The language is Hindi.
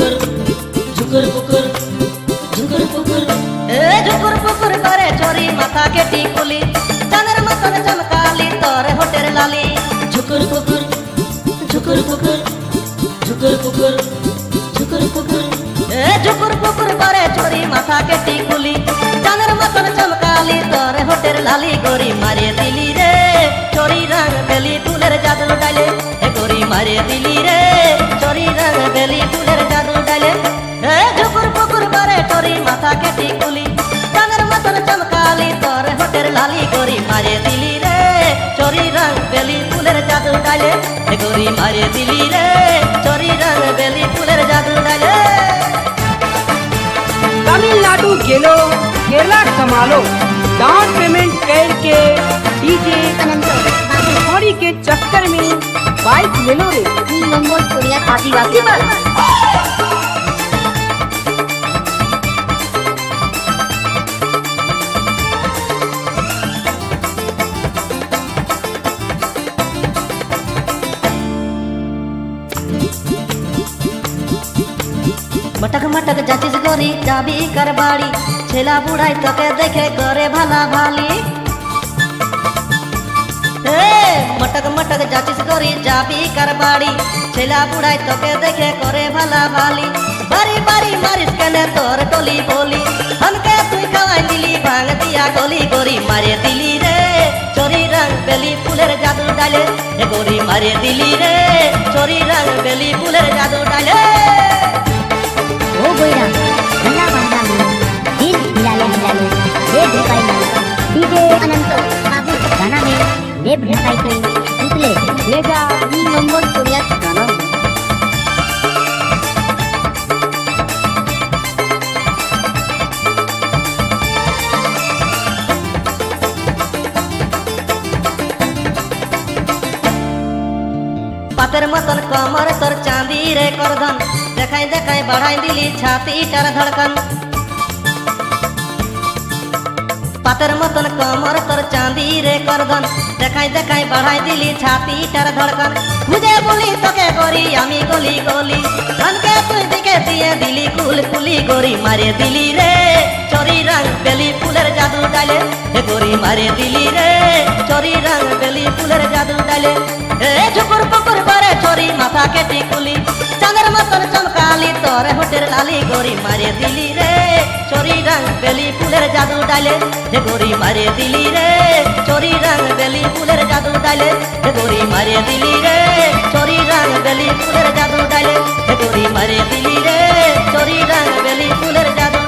झुकुर पुकुर ए झुकुर पुकुर करे चोरी माथा के टिकुली चांदर मतन चमकाली तोरे होटेर लाली झुकुर पुकुर ए झुकुर पुकुर करे चोरी माथा के टिकुली चांदर मतन चमकाली तोरे होटेर लाली गोरी मारे दिली रे चोरी रंग बेली फूलेर जादू डाले ए गोरी मारे दिली रे चोरी रंग बेली फूलेर जादू डाले ए झुकुर पुकुर करे चोरी माथा के टिकुली चांदर मतन चमकाली तोरे होटेर लाली गोरी मारे दिली रे चोरी रंग बेली फूलेर जादू डाले ए गोरी मारे दिली रे चोरी रंग बेली फूलेर जादू डाले तमिलनाडु गेलो केरला कमालो डाउन पेमेंट करके डीजे थोड़ी के चक्कर में बाइक ले लो रे 3 नंबर पुलिया आदिवासी पर मटक मटक जाचिस गोरी जाबी कर बाड़ी छेला बुढ़ाई तके देखे करे भला भाली मटक मटक जाचिस गोरी जाबी कर बाड़ी छेला बुढ़ाई तके देखे करे भला भाली बारी बारी मारिस कने तोर टोली बोली हमके तू खवाई दिली भांग दिया गोली गोरी मारे दिली रे चोरी रंग बेली फूलेर जादू डाले ए गोरी मारे दिली रे चोरी रंग बेली फूलेर जादू डाले ओ गोइरा गंगा बांधा में दिल हिलाले ये ढकाई में डीजे अनंतो बाबू गाना में देव ढकाई के उतले ले जा 3 नंबर पुलिया गाना पातर मतन कमर तोर चांदी रे करधन देखाई देखाई बढ़ाई दिली छाती टर धड़कन पातर मतन कमर तोर चांदी रे करधन देखाई देखाई बढ़ाई दिली छाती टर धड़कन मुझे बोली तके गोरी आमी गोली गोली धनके तू दिखे दिए दिली कुल कुली गोरी मारे दिली रे चोरी रंग बेली फूलेर जादू डाले ए गोरी मारे दिली रे चोरी रंग बेली फूलेर जादू डाले ए झुकुर पुकुर करे चोरी माथा के टिकुली चांदर मतन चमकाली तोरे होटेर लाली गोरी मारे दिली रे चोरी रंग बेली फूलेर जादू डाले ए गोरी मारे दिली रे चोरी रंग बेली फूलेर जादू डाले ए गोरी मारे दिली रे चोरी रंग बेली फूलेर जादू डाले ए गोरी मारे दिली रे चोरी रंग बेली फूलेर जादू